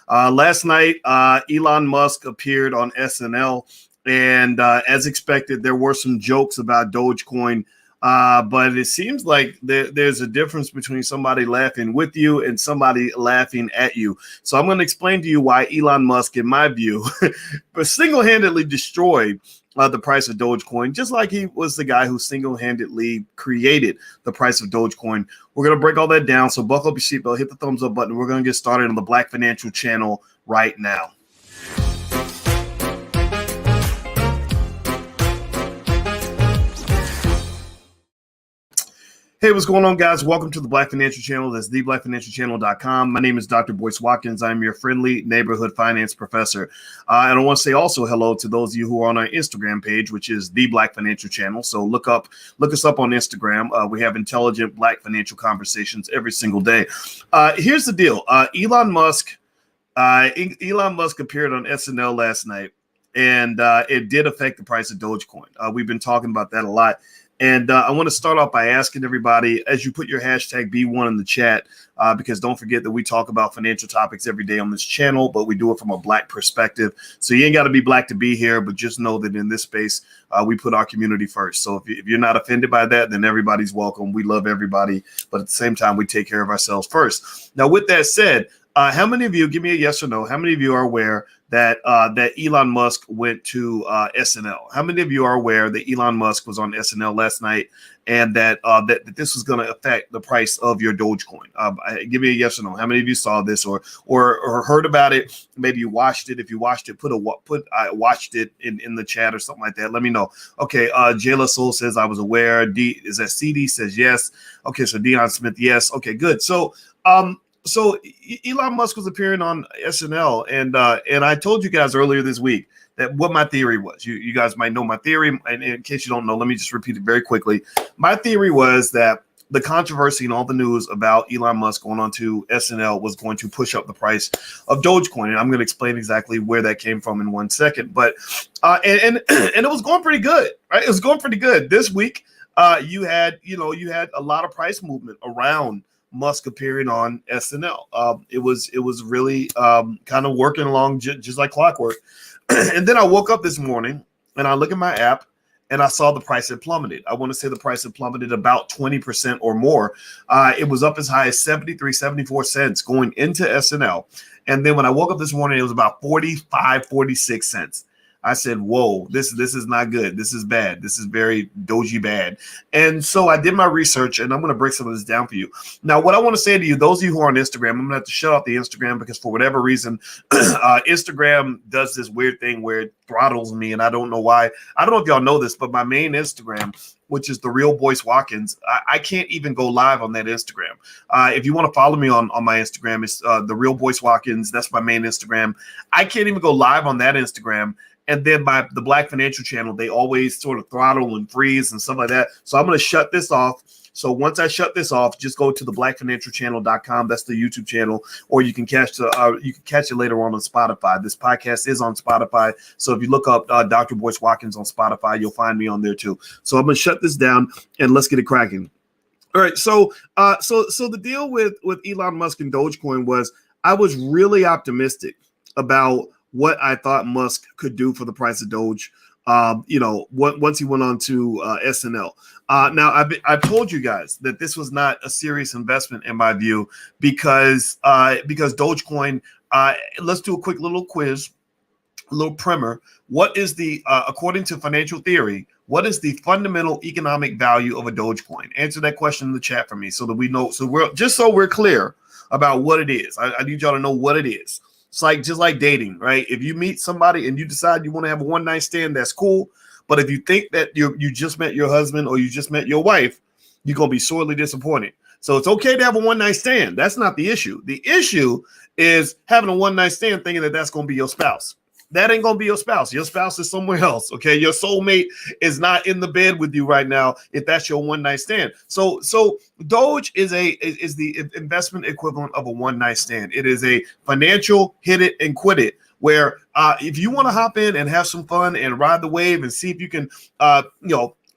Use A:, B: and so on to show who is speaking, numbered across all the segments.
A: Last night, Elon Musk appeared on SNL, and as expected, there were some jokes about Dogecoin. But it seems like there's a difference between somebody laughing with you and somebody laughing at you. So I'm going to explain to you why Elon Musk, in my view, single-handedly destroyed the price of Dogecoin, just like he was the guy who single-handedly created the price of Dogecoin. We're going to break all that down. So buckle up your seatbelt, hit the thumbs up button. We're going to get started on the Black Financial Channel right now. Hey, what's going on, guys? Welcome to the Black Financial Channel. That's theblackfinancialchannel.com. My name is Dr. Boyce Watkins. I'm your friendly neighborhood finance professor. And I want to say also hello to those of you who are on our Instagram page, which is the Black Financial Channel. So look us up on Instagram. We have intelligent Black financial conversations every single day. Here's the deal. Elon Musk appeared on SNL last night, and it did affect the price of Dogecoin. We've been talking about that a lot. And I want to start off by asking everybody, as you put your hashtag B1 in the chat, because don't forget that we talk about financial topics every day on this channel, but we do it from a Black perspective. So you ain't got to be Black to be here, but just know that in this space, we put our community first. So if you're not offended by that, then everybody's welcome. We love everybody, but at the same time, we take care of ourselves first. Now, with that said, how many of you, give me a yes or no, how many of you are aware that Elon Musk went to SNL? How many of you are aware that Elon Musk was on SNL last night and that this was going to affect the price of your Dogecoin? Give me a yes or no. How many of you saw this or heard about it? Maybe you watched it. If you watched it, I watched it in the chat or something like that. Let me know. Okay, Jayla Soul says I was aware. CD says yes. Okay, so Deion Smith, yes. Okay, good. So Elon Musk was appearing on SNL, and I told you guys earlier this week that what my theory was. You guys might know my theory, and in case you don't know, let me just repeat it very quickly. My theory was that the controversy and all the news about Elon Musk going on to SNL was going to push up the price of Dogecoin, and I'm going to explain exactly where that came from in 1 second. But and it was going pretty good, right? It was going pretty good this week. You had a lot of price movement around Musk appearing on SNL. It was really kind of working along just like clockwork. And then I woke up this morning and I look at my app and I saw the price had plummeted. I want to say the price had plummeted about 20% or more. It was up as high as 73, 74 cents going into SNL. And then when I woke up this morning, it was about 45, 46 cents. I said, whoa, this is not good. This is bad. This is very doji bad. And so I did my research, and I'm going to break some of this down for you. Now, what I want to say to you, those of you who are on Instagram, I'm going to have to shut off the Instagram because for whatever reason, Instagram does this weird thing where it throttles me, and I don't know why. I don't know if y'all know this, but my main Instagram, which is the real Boyce Watkins, I can't even go live on that Instagram. If you want to follow me on my Instagram, it's the real Boyce Watkins. That's my main Instagram. I can't even go live on that Instagram. And then the Black Financial Channel, they always sort of throttle and freeze and stuff like that. So I'm going to shut this off. So once I shut this off, just go to the blackfinancialchannel.com. That's the YouTube channel, or you can catch it later on Spotify. This podcast is on Spotify. So if you look up Dr. Boyce Watkins on Spotify, you'll find me on there too. So I'm going to shut this down and let's get it cracking. All right. So the deal with Elon Musk and Dogecoin was I was really optimistic about what I thought Musk could do for the price of Doge, once he went on to SNL. Now, I've told you guys that this was not a serious investment in my view because Dogecoin. Let's do a quick little quiz, a little primer. What is the according to financial theory? What is the fundamental economic value of a Dogecoin? Answer that question in the chat for me so that we know. So we're clear about what it is. I need y'all to know what it is. It's just like dating, right? If you meet somebody and you decide you want to have a one-night stand, that's cool. But if you think that you just met your husband or you just met your wife, you're going to be sorely disappointed. So it's okay to have a one-night stand. That's not the issue. The issue is having a one-night stand thinking that that's going to be your spouse. That ain't going to be your spouse. Your spouse is somewhere else, okay? Your soulmate is not in the bed with you right now if that's your one-night stand. So Doge is the investment equivalent of a one-night stand. It is a financial hit it and quit it, where if you want to hop in and have some fun and ride the wave and see if you can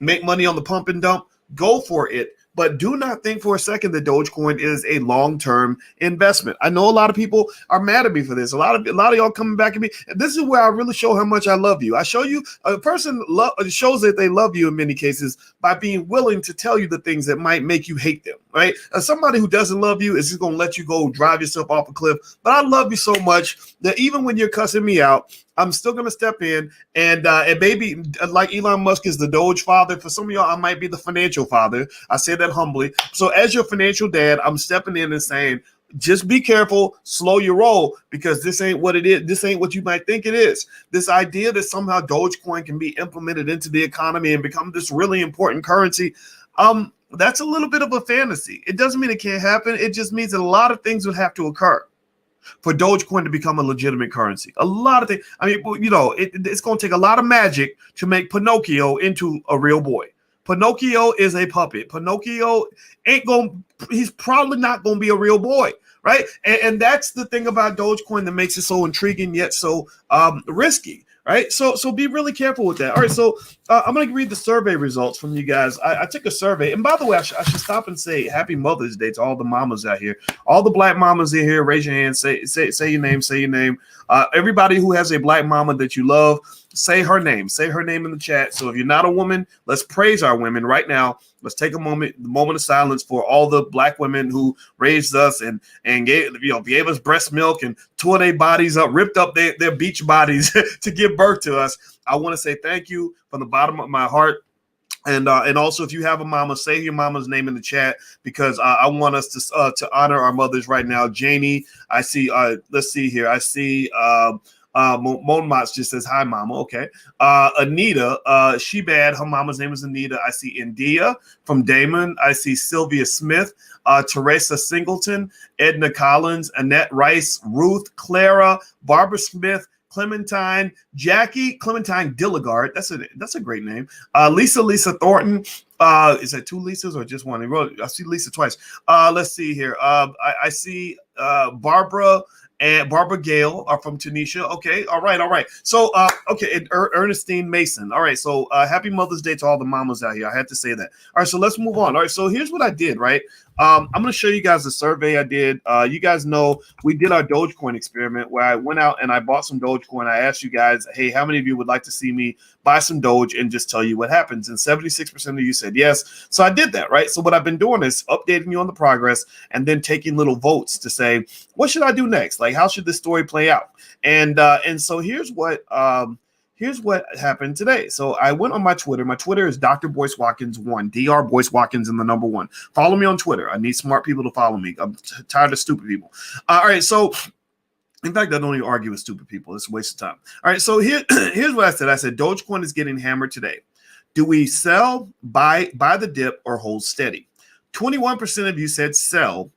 A: make money on the pump and dump, go for it. But do not think for a second that Dogecoin is a long-term investment. I know a lot of people are mad at me for this. A lot of y'all coming back at me. And this is where I really show how much I love you. I show you a person shows that they love you in many cases by being willing to tell you the things that might make you hate them, right? Somebody who doesn't love you is just going to let you go drive yourself off a cliff. But I love you so much that even when you're cussing me out, I'm still going to step in and maybe like Elon Musk is the Doge father. For some of y'all, I might be the financial father. I say that humbly. So as your financial dad, I'm stepping in and saying, just be careful, slow your roll, because this ain't what it is. This ain't what you might think it is. This idea that somehow Dogecoin can be implemented into the economy and become this really important currency, that's a little bit of a fantasy. It doesn't mean it can't happen. It just means that a lot of things would have to occur for Dogecoin to become a legitimate currency. A lot of things. I mean, you know, it's going to take a lot of magic to make Pinocchio into a real boy. Pinocchio is a puppet. Pinocchio he's probably not going to be a real boy, right? And that's the thing about Dogecoin that makes it so intriguing yet so risky. Right. So be really careful with that. All right. So I'm going to read the survey results from you guys. I took a survey. And by the way, I should stop and say happy Mother's Day to all the mamas out here. All the black mamas in here, raise your hand. Say your name. Say your name. Everybody who has a black mama that you love, say her name. Say her name in the chat. So if you're not a woman, let's praise our women right now. Let's take a moment of silence for all the black women who raised us and gave us breast milk and tore their bodies up, ripped up their beach bodies to give birth to us. I want to say thank you from the bottom of my heart. And also, if you have a mama, say your mama's name in the chat, because I want us to honor our mothers right now. Janie, I see. Let's see here. I see. Monmouth just says hi, mama. Okay. Anita, she bad. Her mama's name is Anita. I see India from Damon. I see Sylvia Smith, Teresa Singleton, Edna Collins, Annette Rice, Ruth, Clara, Barbara Smith, Clementine, Jackie, Clementine Dilligard. That's a great name. Lisa Thornton. Is that two Lisas or just one? I see Lisa twice. Let's see here. I see Barbara and Barbara Gale are from Tunisia. Okay. All right. So, okay. And Ernestine Mason. All right. So, happy Mother's Day to all the mamas out here. I had to say that. All right. So let's move on. All right. So here's what I did, right? I'm going to show you guys the survey I did. You guys know we did our Dogecoin experiment where I went out and I bought some Dogecoin. I asked you guys, hey, how many of you would like to see me buy some Doge and just tell you what happens? And 76% of you said yes. So I did that, right? So what I've been doing is updating you on the progress and then taking little votes to say, what should I do next? Like, how should this story play out? And so here's what happened today. So I went on my Twitter. My Twitter is Dr. Boyce Watkins 1, Dr. Boyce Watkins and the number 1. Follow me on Twitter. I need smart people to follow me. I'm tired of stupid people. All right. So in fact, I don't even argue with stupid people. It's a waste of time. All right. So here's what I said. I said, Dogecoin is getting hammered today. Do we sell, buy the dip, or hold steady? 21% of you said sell.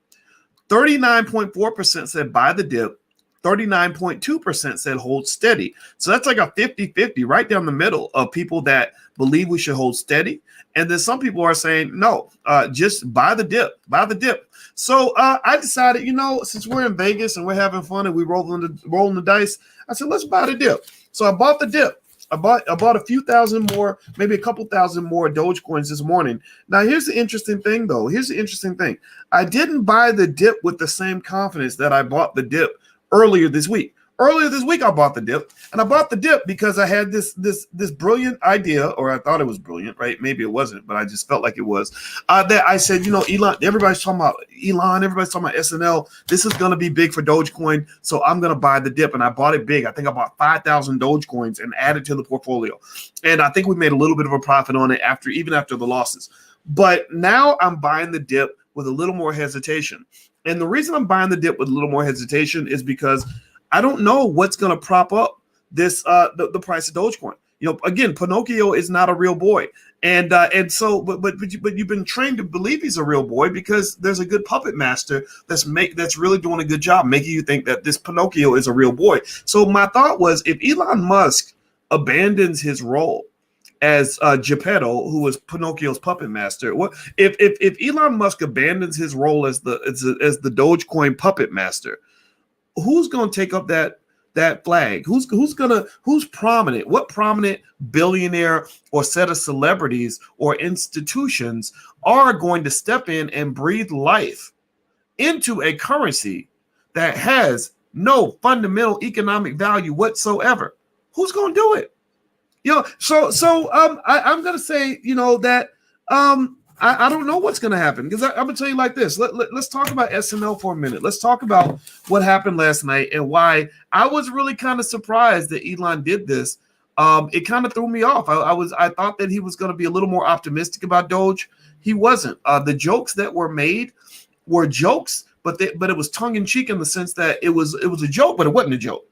A: 39.4% said buy the dip. 39.2% said hold steady. So that's like a 50-50 right down the middle of people that believe we should hold steady. And then some people are saying, no, just buy the dip, So I decided, since we're in Vegas and we're having fun and we're rolling the dice, I said, let's buy the dip. So I bought the dip. I bought a few thousand more, maybe a couple thousand more Dogecoins this morning. Now, here's the interesting thing, though. I didn't buy the dip with the same confidence that I bought the dip earlier this week. I bought the dip, and I bought the dip because I had this brilliant idea, or I thought it was brilliant, right? Maybe it wasn't, but I just felt like it was. That I said, Elon, everybody's talking about Elon, everybody's talking about SNL. This is going to be big for Dogecoin, so I'm going to buy the dip, and I bought it big. I think I bought 5,000 Dogecoins and added to the portfolio, and I think we made a little bit of a profit on it even after the losses. But now I'm buying the dip with a little more hesitation, and the reason I'm buying the dip with a little more hesitation is because I don't know what's going to prop up this the price of Dogecoin. Again, Pinocchio is not a real boy, and so you've been trained to believe he's a real boy because there's a good puppet master that's really doing a good job making you think that this Pinocchio is a real boy. So my thought was, if Elon Musk abandons his role as Geppetto, who was Pinocchio's puppet master, if Elon Musk abandons his role as the Dogecoin puppet master, who's going to take up that that flag? Who's prominent? What prominent billionaire or set of celebrities or institutions are going to step in and breathe life into a currency that has no fundamental economic value whatsoever? Who's going to do it? I'm going to say, that I don't know what's going to happen, because I'm going to tell you like this. Let's talk about SNL for a minute. Let's talk about what happened last night and why I was really kind of surprised that Elon did this. It kind of threw me off. I thought that he was going to be a little more optimistic about Doge. He wasn't. The jokes that were made were jokes, but it was tongue in cheek in the sense that it was a joke, but it wasn't a joke.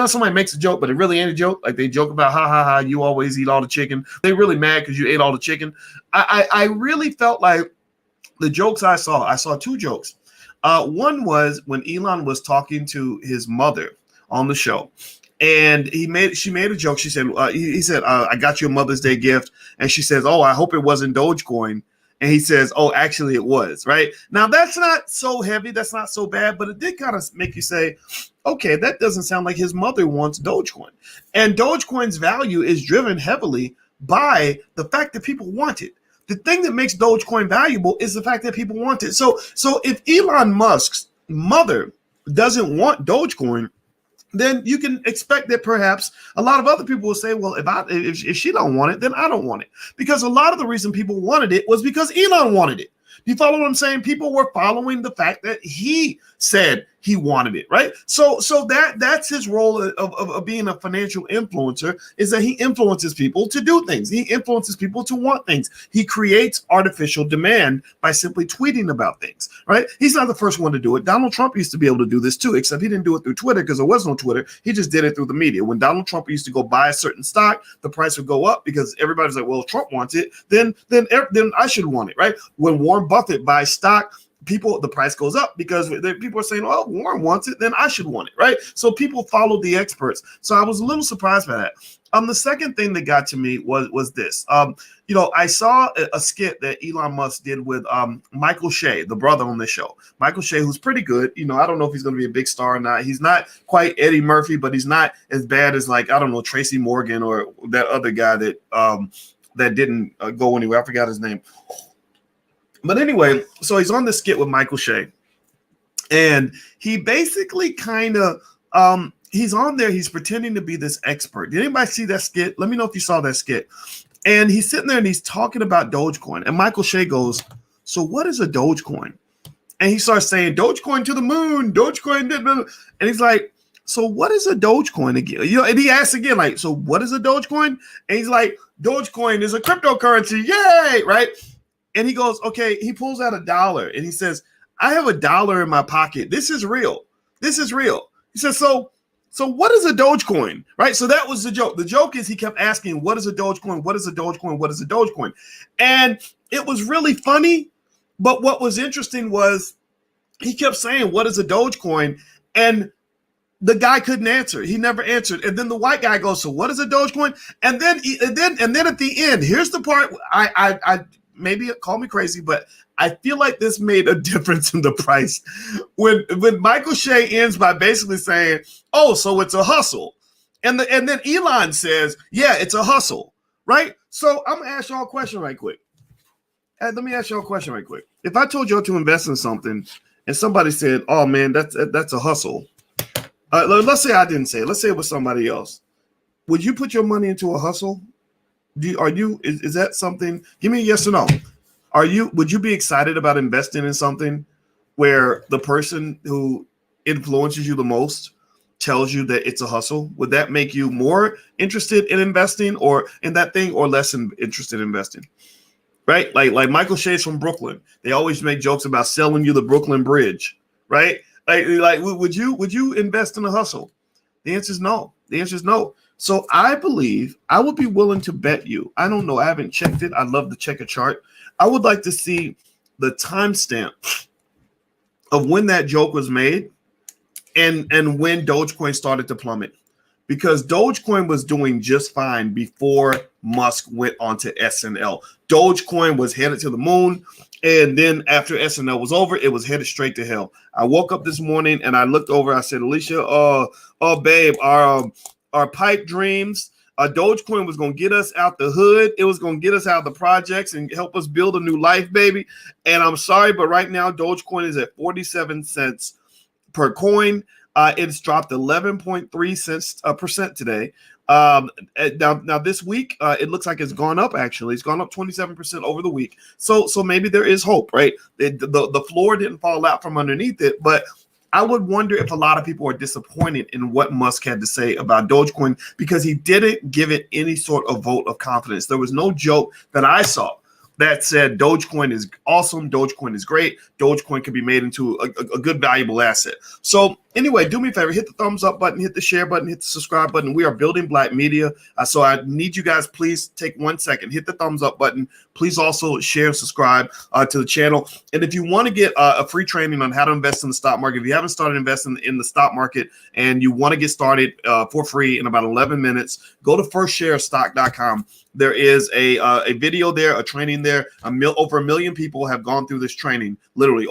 A: Somebody makes a joke, but it really ain't a joke. Like they joke about, ha ha ha, you always eat all the chicken. They're really mad because you ate all the chicken. I really felt like the jokes I saw two jokes. One was when Elon was talking to his mother on the show, and she made a joke. She said, he said, I got you a Mother's Day gift, and she says, oh, I hope it wasn't Dogecoin. And he says, oh, actually it was, right? Now, that's not so heavy. That's not so bad. But it did kind of make you say, okay, that doesn't sound like his mother wants Dogecoin. And Dogecoin's value is driven heavily by the fact that people want it. The thing that makes Dogecoin valuable is the fact that people want it. So if Elon Musk's mother doesn't want Dogecoin, then you can expect that perhaps a lot of other people will say, well, if she don't want it, then I don't want it. Because a lot of the reason people wanted it was because Elon wanted it. You follow what I'm saying? People were following the fact that he said he wanted it, right? So that's his role of being a financial influencer, is that he influences people to do things. He influences people to want things. He creates artificial demand by simply tweeting about things, right? He's not the first one to do it. Donald Trump used to be able to do this too, except he didn't do it through Twitter because there was no Twitter. He just did it through the media. When Donald Trump used to go buy a certain stock, the price would go up because everybody's like, well, Trump wants it, then I should want it, right? When Warren Buffett buys stock, the price goes up because people are saying, oh, Warren wants it, then I should want it, right? So people follow the experts. So I was a little surprised by that. The second thing that got to me was this. I saw a skit that Elon Musk did with Michael Shea, the brother on this show. Michael Shea, who's pretty good. I don't know if he's going to be a big star or not. He's not quite Eddie Murphy, but he's not as bad as, like, I don't know, Tracy Morgan or that other guy that didn't go anywhere. I forgot his name. But anyway, so he's on the skit with Michael Shea, and he basically kind of he's on there. He's pretending to be this expert. Did anybody see that skit? Let me know if you saw that skit. And he's sitting there and he's talking about Dogecoin. And Michael Shea goes, so what is a Dogecoin? And he starts saying, Dogecoin to the moon, Dogecoin. And he's like, so what is a Dogecoin again? And he asks again, like, so what is a Dogecoin? And he's like, Dogecoin is a cryptocurrency. Yay, right? And he goes, okay, he pulls out $1 and he says, I have $1 in my pocket. This is real. This is real. He says, so what is a Dogecoin? Right? So that was the joke. The joke is he kept asking, what is a Dogecoin? What is a Dogecoin? What is a Dogecoin? And it was really funny. But what was interesting was he kept saying, what is a Dogecoin? And the guy couldn't answer. He never answered. And then the white guy goes, so what is a Dogecoin? And then at the end, here's the part I maybe call me crazy, but I feel like this made a difference in the price. When Michael Shea ends by basically saying, oh, so it's a hustle. And then Elon says, yeah, it's a hustle, right? So I'm going to ask y'all a question right quick. Let me ask y'all a question right quick. If I told y'all to invest in something and somebody said, oh, man, that's a hustle. Let's say I didn't say it. Let's say it was somebody else. Would you put your money into a hustle? Is that something? Give me a yes or no. Would you be excited about investing in something where the person who influences you the most tells you that it's a hustle? Would that make you more interested in investing or in that thing, or less interested in investing? Right? Like Michael Shea's from Brooklyn. They always make jokes about selling you the Brooklyn Bridge, right? Like would you invest in a hustle? The answer is no. The answer is no. So I believe I would be willing to bet you. I don't know. I haven't checked it. I'd love to check a chart. I would like to see the timestamp of when that joke was made and when Dogecoin started to plummet. because Dogecoin was doing just fine before Musk went onto SNL. Dogecoin was headed to the moon. And then after SNL was over, it was headed straight to hell. I woke up this morning and I looked over. I said, Alicia, babe, our pipe dreams, Dogecoin was going to get us out the hood. It was going to get us out of the projects and help us build a new life, baby. And I'm sorry, but right now, Dogecoin is at 47 cents per coin. It's dropped 11.3 cents percent today. Now this week, it looks like it's gone up. Actually, it's gone up 27% over the week. So maybe there is hope, right? The floor didn't fall out from underneath it, but I would wonder if a lot of people are disappointed in what Musk had to say about Dogecoin, because he didn't give it any sort of vote of confidence. There was no joke that I saw that said Dogecoin is awesome, Dogecoin is great, Dogecoin can be made into a good, valuable asset. So anyway, do me a favor, hit the thumbs up button, hit the share button, hit the subscribe button. We are building Black media. So I need you guys, please take 1 second, hit the thumbs up button. Please also share and subscribe to the channel. And if you want to get a free training on how to invest in the stock market, if you haven't started investing in the stock market and you want to get started for free in about 11 minutes, go to firstsharestock.com. There is a video there, a training there. Over 1 million people have gone through this training. Literally,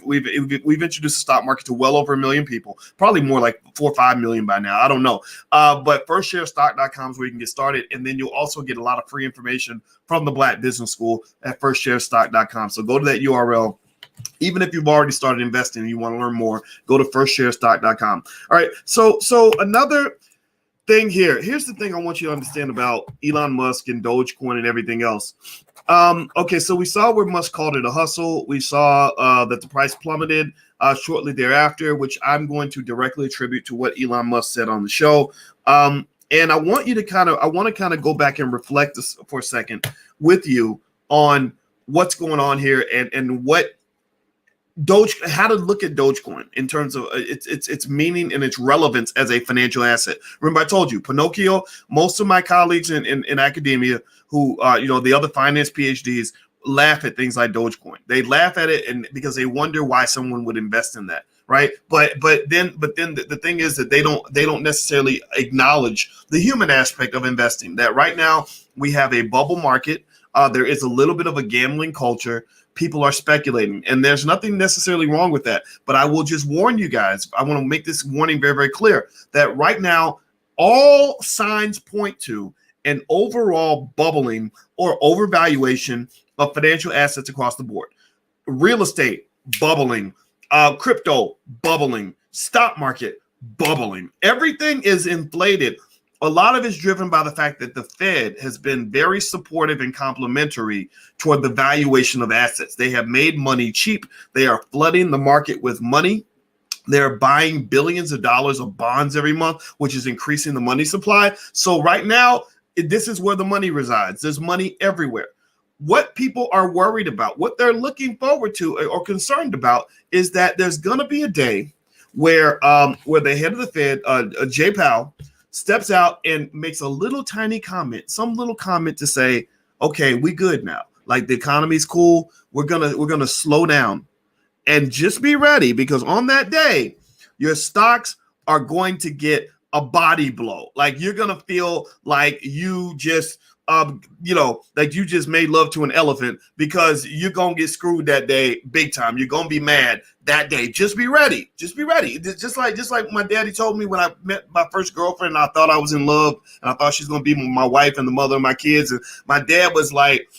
A: we've introduced the stock market to well over 1 million people. Probably more like 4 or 5 million by now. I don't know. But firstsharestock.com is where you can get started, and then you'll also get a lot of free information from the Black Business School at firstsharestock.com. So go to that URL. Even if you've already started investing and you want to learn more, go to firstsharestock.com. All right. So another thing here. Here's the thing I want you to understand about Elon Musk and Dogecoin and everything else. Okay, so we saw where Musk called it a hustle. We saw that the price plummeted shortly thereafter, which I'm going to directly attribute to what Elon Musk said on the show. And I want you to kind of go back and reflect this for a second with you on what's going on here and what how to look at Dogecoin in terms of its meaning and its relevance as a financial asset. Remember, I told you, Pinocchio, most of my colleagues in academia who, the other finance PhDs laugh at things like Dogecoin. They laugh at it and because they wonder why someone would invest in that. Right. But then the thing is that they don't necessarily acknowledge the human aspect of investing, that right now we have a bubble market. There is a little bit of a gambling culture. People are speculating, and there's nothing necessarily wrong with that. But I will just warn you guys. I want to make this warning very, very clear that right now, all signs point to an overall bubbling or overvaluation of financial assets across the board. Real estate, bubbling. Crypto, bubbling. Stock market, bubbling. Everything is inflated. A lot of it is driven by the fact that the Fed has been very supportive and complimentary toward the valuation of assets. They have made money cheap. They are flooding the market with money. They're buying billions of dollars of bonds every month, which is increasing the money supply. So right now, this is where the money resides. There's money everywhere. What people are worried about, what they're looking forward to or concerned about, is that there's going to be a day where the head of the Fed, Jay Powell, steps out and makes a little tiny comment, some little comment to say, okay, we good now. Like the economy's cool. We're gonna slow down, and just be ready, because on that day, your stocks are going to get a body blow. Like you're gonna feel like you just like you just made love to an elephant, because you're gonna get screwed that day big time. You're gonna be mad that day. Just be ready. Just be ready. Just like my daddy told me when I met my first girlfriend and I thought I was in love and I thought she's gonna be my wife and the mother of my kids. And my dad was like,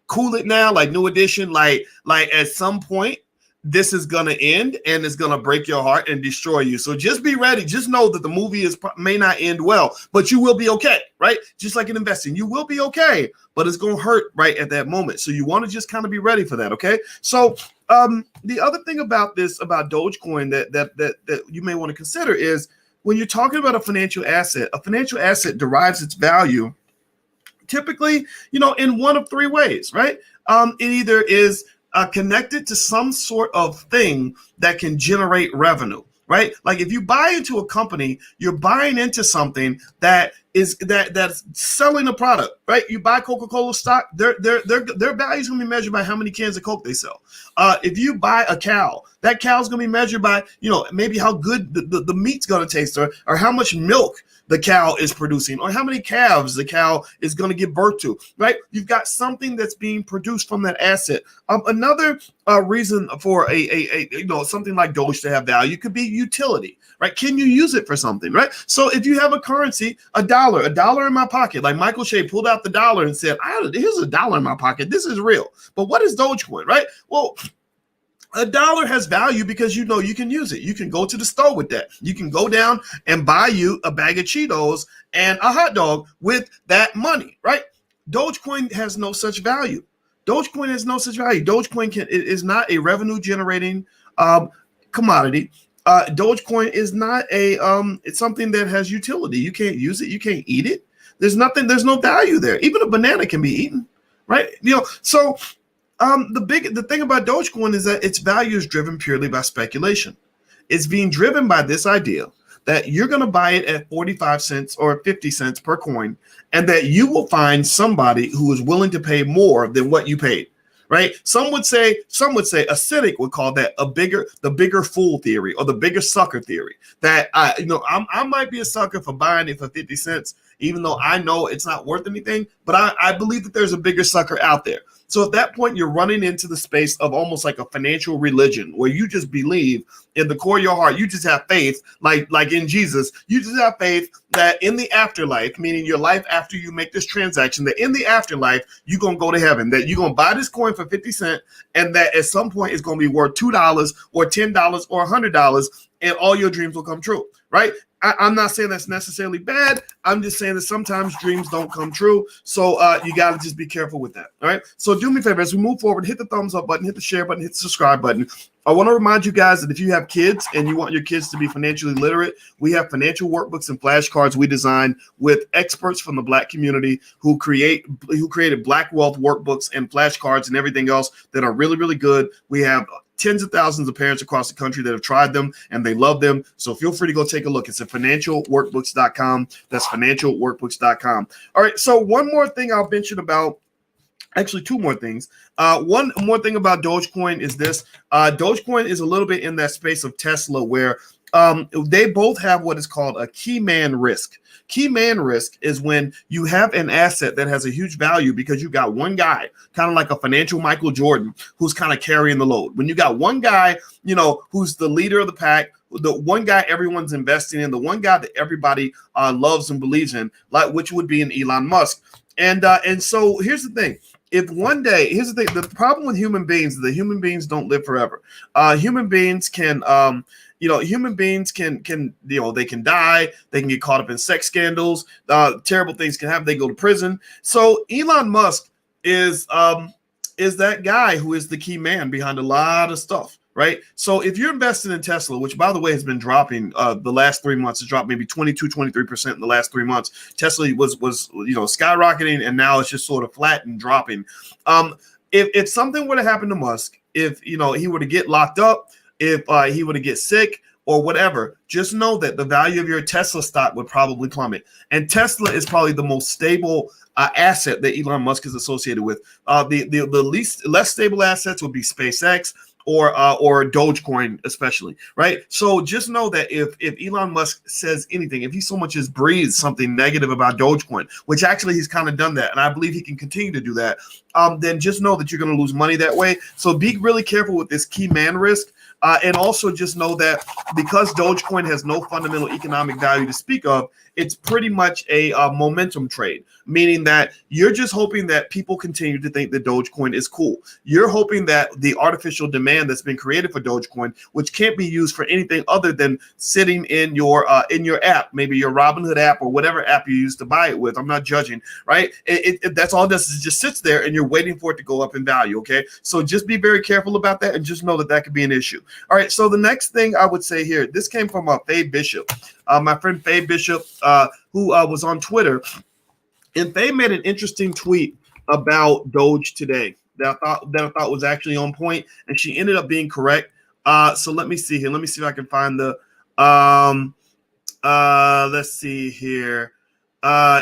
A: cool it now, like New Edition, like at some point this is going to end and it's going to break your heart and destroy you. So just be ready. Just know that the movie may not end well, but you will be okay, right? Just like in investing, you will be okay, but it's going to hurt right at that moment. So you want to just kind of be ready for that, okay? So the other thing about Dogecoin that you may want to consider is when you're talking about a financial asset derives its value typically, in one of three ways, right? It either is connected to some sort of thing that can generate revenue, right? Like if you buy into a company, you're buying into something that is that's selling a product, right? You buy Coca-Cola stock, their value is going to be measured by how many cans of Coke they sell. If you buy a cow, that cow is going to be measured by, maybe how good the meat's going to taste, or how much milk the cow is producing, or how many calves the cow is going to give birth to, right? You've got something that's being produced from that asset. Another reason for something like Doge to have value could be utility, right? Can you use it for something, right? So if you have a currency, a dollar in my pocket, like Michael Shea pulled out the dollar and said, here's a dollar in my pocket. This is real. But what is Dogecoin, right? Well, a dollar has value because you can use it. You can go to the store with that. You can go down and buy you a bag of Cheetos and a hot dog with that money, right? Dogecoin has no such value. Dogecoin is not a revenue generating commodity. Dogecoin is not it's something that has utility. You can't use it. You can't eat it. There's no value there. Even a banana can be eaten, right? So the thing about Dogecoin is that its value is driven purely by speculation. It's being driven by this idea that you're going to buy it at 45 cents or 50 cents per coin, and that you will find somebody who is willing to pay more than what you paid, right? Some would say a cynic would call that the bigger fool theory, or the bigger sucker theory, that I might be a sucker for buying it for 50 cents, even though I know it's not worth anything, but I believe that there's a bigger sucker out there. So at that point, you're running into the space of almost like a financial religion, where you just believe in the core of your heart. You just have faith, like in Jesus. You just have faith that in the afterlife, meaning your life after you make this transaction, that in the afterlife, you're going to go to heaven, that you're going to buy this coin for 50 cents, and that at some point it's going to be worth $2 or $10 or $100, and all your dreams will come true, right? I'm not saying that's necessarily bad. I'm just saying that sometimes dreams don't come true. So you got to just be careful with that. All right. So do me a favor, as we move forward, hit the thumbs up button, hit the share button, hit the subscribe button. I want to remind you guys that if you have kids and you want your kids to be financially literate, we have financial workbooks and flashcards we designed with experts from the Black community who created Black wealth workbooks and flashcards and everything else that are really, really good. We have tens of thousands of parents across the country that have tried them and they love them. So feel free to go take a look. It's at financialworkbooks.com. That's financialworkbooks.com. All right. So one more thing I'll mention about, actually two more things. One more thing about Dogecoin is this. Dogecoin is a little bit in that space of Tesla, where they both have what is called a key man risk. Key man risk is when you have an asset that has a huge value because you got one guy, kind of like a financial Michael Jordan, who's kind of carrying the load. When you got one guy, who's the leader of the pack, the one guy everyone's investing in, the one guy that everybody loves and believes in, like which would be an Elon Musk. And so here's the thing. If one day, here's the thing, the problem with human beings is that human beings don't live forever. Human beings can they can die, they can get caught up in sex scandals, terrible things can happen, they go to prison. So Elon Musk is that guy who is the key man behind a lot of stuff, right? So if you're invested in Tesla, which by the way has been dropping the last 3 months, it's dropped maybe 23% in the last 3 months. Tesla was skyrocketing, and now it's just sort of flat and dropping. If something were to happen to Musk, if he were to get locked up, if he were to get sick or whatever, just know that the value of your Tesla stock would probably plummet. And Tesla is probably the most stable asset that Elon Musk is associated with. The less stable assets would be SpaceX or Dogecoin, especially, right? So just know that if Elon Musk says anything, if he so much as breathes something negative about Dogecoin, which actually he's kind of done that, and I believe he can continue to do that, then just know that you're going to lose money that way. So be really careful with this key man risk. And also just know that because Dogecoin has no fundamental economic value to speak of, it's pretty much a momentum trade, meaning that you're just hoping that people continue to think that Dogecoin is cool. You're hoping that the artificial demand that's been created for Dogecoin, which can't be used for anything other than sitting in your app, maybe your Robinhood app or whatever app you use to buy it with. I'm not judging, right? That's all this is, just sits there and you're waiting for it to go up in value, okay? So just be very careful about that and just know that could be an issue. All right, so the next thing I would say here, this came from Faye Bishop, my friend Faye Bishop, who was on Twitter, and Faye made an interesting tweet about Doge today that I thought was actually on point, and she ended up being correct. So let me see here. Let me see if I can find the. Let's see here.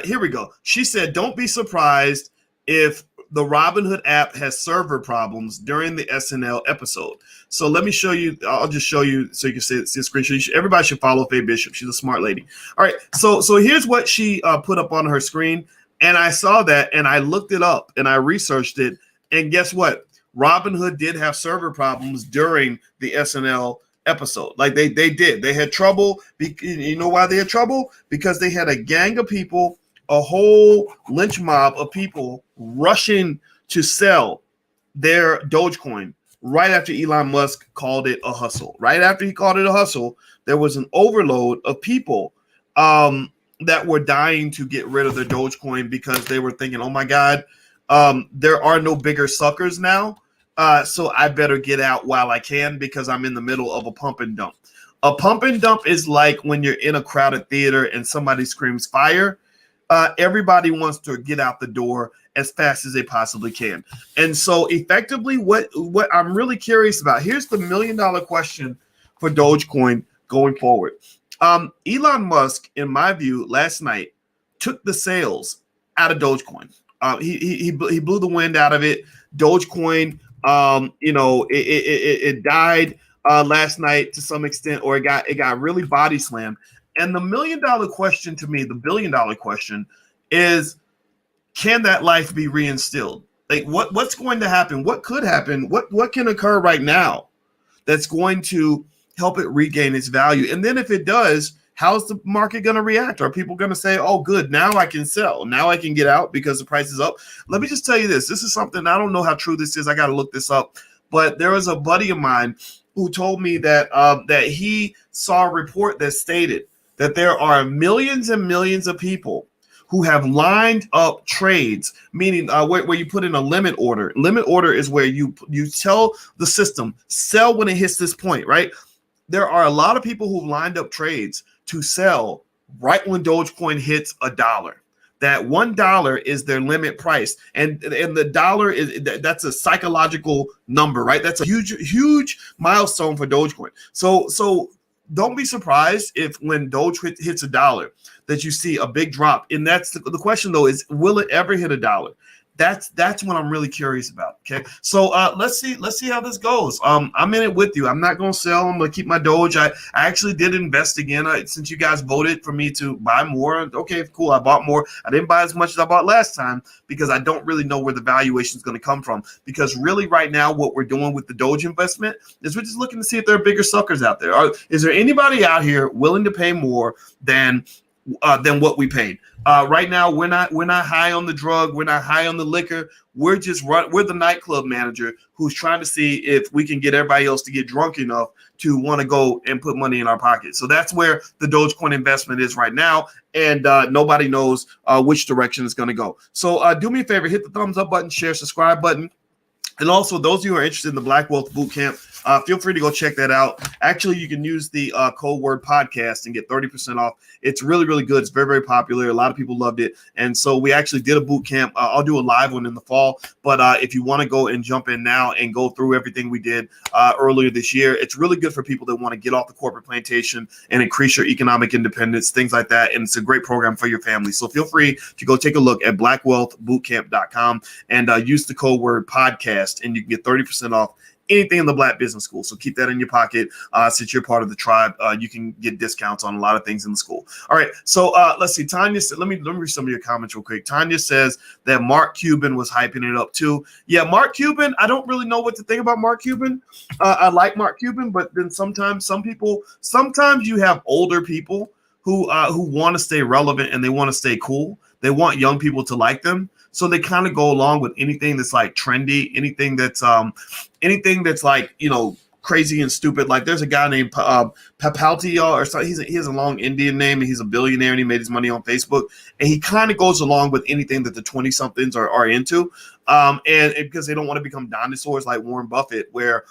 A: Here we go. She said, don't be surprised if the Robinhood app has server problems during the SNL episode. So let me show you. I'll just show you so you can see a screenshot. Everybody should follow Faye Bishop. She's a smart lady. All right. So here's what she put up on her screen. And I saw that and I looked it up and I researched it. And guess what? Robinhood did have server problems during the SNL episode. Like they did. They had trouble. You know why they had trouble? Because they had a gang of people, a whole lynch mob of people rushing to sell their Dogecoin right after Elon Musk called it a hustle. Right after he called it a hustle, there was an overload of people that were dying to get rid of their Dogecoin because they were thinking, oh my God, there are no bigger suckers now. So I better get out while I can because I'm in the middle of a pump and dump. A pump and dump is like when you're in a crowded theater and somebody screams fire. Everybody wants to get out the door as fast as they possibly can. And so effectively what I'm really curious about, here's the $1 million question for Dogecoin going forward. Elon Musk, in my view, last night took the sales out of Dogecoin. He blew the wind out of it. Dogecoin, it died last night to some extent, or it got really body slammed. And the $1 million question to me, the $1 billion question, is can that life be reinstilled? Like what's going to happen? What could happen? What can occur right now that's going to help it regain its value? And then if it does, how's the market going to react? Are people going to say, oh, good, now I can sell. Now I can get out because the price is up? Let me just tell you this. This is something, I don't know how true this is. I got to look this up. But there was a buddy of mine who told me that that he saw a report that stated that there are millions and millions of people who have lined up trades, meaning where you put in a limit order. Limit order is where you tell the system, sell when it hits this point, right? There are a lot of people who've lined up trades to sell right when Dogecoin hits $1. That $1 is their limit price, and the dollar that's a psychological number, right? That's a huge milestone for Dogecoin. So don't be surprised if when Doge hits $1 that you see a big drop. And that's the question though, is will it ever hit $1? That's what I'm really curious about. Okay, so let's see how this goes. I'm in it with you. I'm not gonna sell. I'm gonna keep my Doge. I actually did invest again since you guys voted for me to buy more. Okay, cool. I bought more. I didn't buy as much as I bought last time because I don't really know where the valuation is going to come from. Because really, right now, what we're doing with the Doge investment is we're just looking to see if there are bigger suckers out there. Is there anybody out here willing to pay more than what we paid? Right now, we're not high on the drug. We're not high on the liquor. We're the nightclub manager who's trying to see if we can get everybody else to get drunk enough to want to go and put money in our pocket. So that's where the Dogecoin investment is right now. And nobody knows which direction it's going to go. So do me a favor, hit the thumbs up button, share, subscribe button. And also, those of you who are interested in the Black Wealth Bootcamp, feel free to go check that out. Actually, you can use the code word podcast and get 30% off. It's really, really good. It's very, very popular. A lot of people loved it. And so we actually did a boot camp. I'll do a live one in the fall. But if you want to go and jump in now and go through everything we did earlier this year, it's really good for people that want to get off the corporate plantation and increase your economic independence, things like that. And it's a great program for your family. So feel free to go take a look at blackwealthbootcamp.com and use the code word podcast. And you can get 30% off anything in the Black Business School. So keep that in your pocket. Since you're part of the tribe, you can get discounts on a lot of things in the school. All right. So let's see. Tanya said, let me read some of your comments real quick. Tanya says that Mark Cuban was hyping it up too. Yeah, Mark Cuban. I don't really know what to think about Mark Cuban. I like Mark Cuban, but then sometimes you have older people who want to stay relevant and they want to stay cool. They want young people to like them. So they kind of go along with anything that's like trendy, anything that's like, crazy and stupid. Like there's a guy named Papaltia or something. He has a long Indian name and he's a billionaire and he made his money on Facebook. And he kind of goes along with anything that the 20-somethings are into. And because they don't want to become dinosaurs like Warren Buffett, where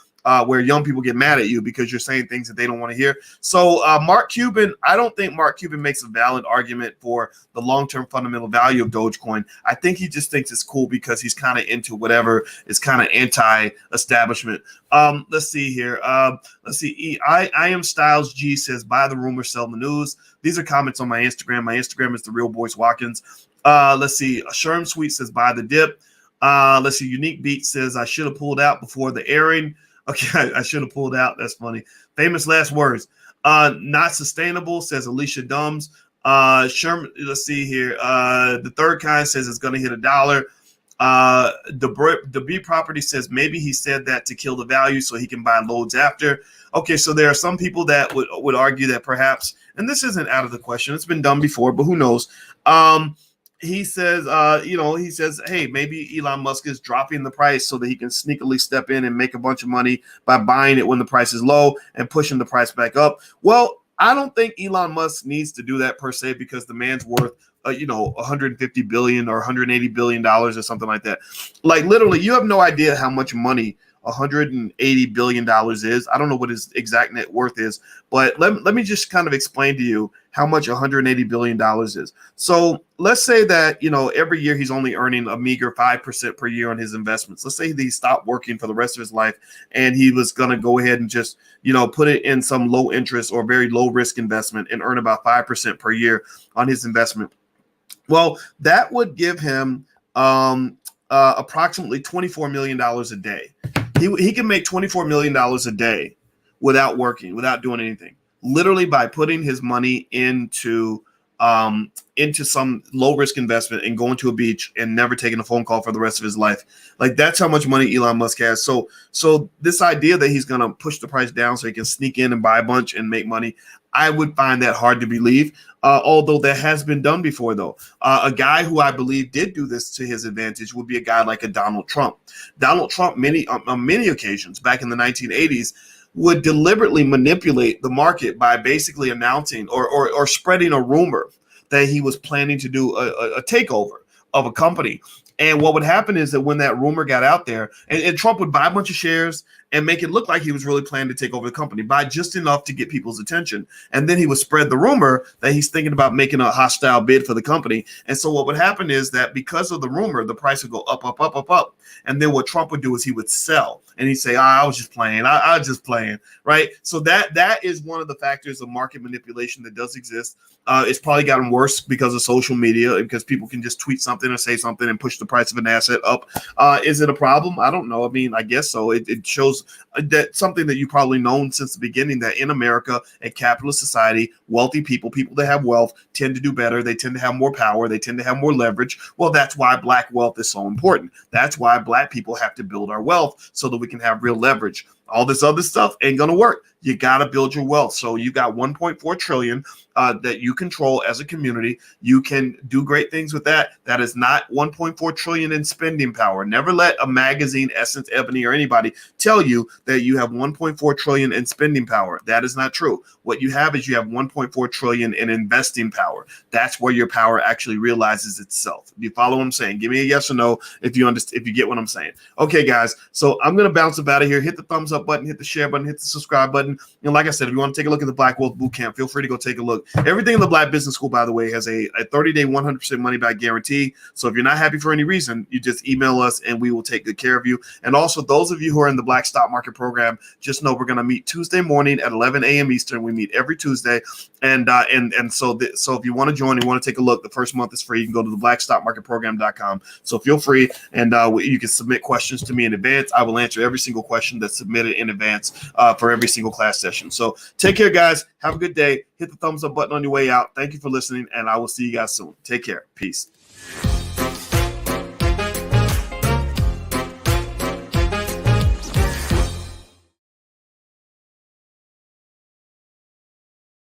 A: where young people get mad at you because you're saying things that they don't want to hear. So Mark Cuban, I don't think Mark Cuban makes a valid argument for the long-term fundamental value of Dogecoin. I think he just thinks it's cool because he's kind of into whatever is kind of anti-establishment. Let's see here. Let's see. I am Styles G says, buy the rumor, sell the news. These are comments on my Instagram. My Instagram is the real Boyce Watkins. Let's see. Sherm Sweet says, buy the dip. Let's see. Unique Beat says, I should have pulled out before the airing. Okay, I should have pulled out. That's funny. Famous last words. Not sustainable, says Alicia Dumbs. Sherman, let's see here. The third kind says it's going to hit $1. The B property says maybe he said that to kill the value so he can buy loads after. Okay, so there are some people that would argue that perhaps, and this isn't out of the question, it's been done before, but who knows? He says, he says, hey, maybe Elon Musk is dropping the price so that he can sneakily step in and make a bunch of money by buying it when the price is low and pushing the price back up. Well, I don't think Elon Musk needs to do that per se, because the man's worth, 150 billion or 180 billion dollars or something like that. Like literally, you have no idea how much money $180 billion is. I don't know what his exact net worth is, but let me just kind of explain to you how much $180 billion is. So let's say that, every year he's only earning a meager 5% per year on his investments. Let's say that he stopped working for the rest of his life and he was going to go ahead and just, put it in some low interest or very low risk investment and earn about 5% per year on his investment. Well, that would give him approximately $24 million a day. He can make $24 million a day without working, without doing anything, literally by putting his money into some low risk investment and going to a beach and never taking a phone call for the rest of his life. Like, that's how much money Elon Musk has. So this idea that he's going to push the price down so he can sneak in and buy a bunch and make money, I would find that hard to believe. Although that has been done before, though. A guy who I believe did do this to his advantage would be a guy like a Donald Trump. Donald Trump, on many occasions back in the 1980s, would deliberately manipulate the market by basically announcing or spreading a rumor that he was planning to do a takeover of a company. And what would happen is that when that rumor got out there, and Trump would buy a bunch of shares and make it look like he was really planning to take over the company, buy just enough to get people's attention. And then he would spread the rumor that he's thinking about making a hostile bid for the company. And so what would happen is that because of the rumor, the price would go up, up, up, up, up. And then what Trump would do is he would sell. And he'd say, I was just playing. I was just playing, right? So that is one of the factors of market manipulation that does exist. It's probably gotten worse because of social media, because people can just tweet something or say something and push the price of an asset up. Is it a problem? I don't know. I mean, I guess so. It shows that something that you've probably known since the beginning, that in America, a capitalist society, wealthy people that have wealth tend to do better. They tend to have more power. They tend to have more leverage. Well, that's why black wealth is so important. That's why black people have to build our wealth so that we can have real leverage. All this other stuff ain't going to work. You got to build your wealth. So you got 1.4 trillion that you control as a community. You can do great things with that. That is not 1.4 trillion in spending power. Never let a magazine, Essence, Ebony, or anybody tell you that you have 1.4 trillion in spending power. That is not true. What you have is you have 1.4 trillion in investing power. That's where your power actually realizes itself. Do you follow what I'm saying? Give me a yes or no if you understand, if you get what I'm saying. Okay, guys. So I'm going to bounce up out of here. Hit the thumbs up button, hit the share button, hit the subscribe button. And like I said, if you want to take a look at the Black Wealth Bootcamp, feel free to go take a look. Everything in the Black Business School, by the way, has a 30-day, 100% money back guarantee. So if you're not happy for any reason, you just email us and we will take good care of you. And also, those of you who are in the Black Stock Market Program, just know we're going to meet Tuesday morning at 11 a.m. Eastern. We meet every Tuesday. And so if you want to join and want to take a look, the first month is free. You can go to the blackstockmarketprogram.com. So feel free, and you can submit questions to me in advance. I will answer every single question that's submitted in advance for every single class session. So take care, guys. Have a good day. Hit the thumbs up button on your way out. Thank you for listening, and I will see you guys soon. Take care. Peace.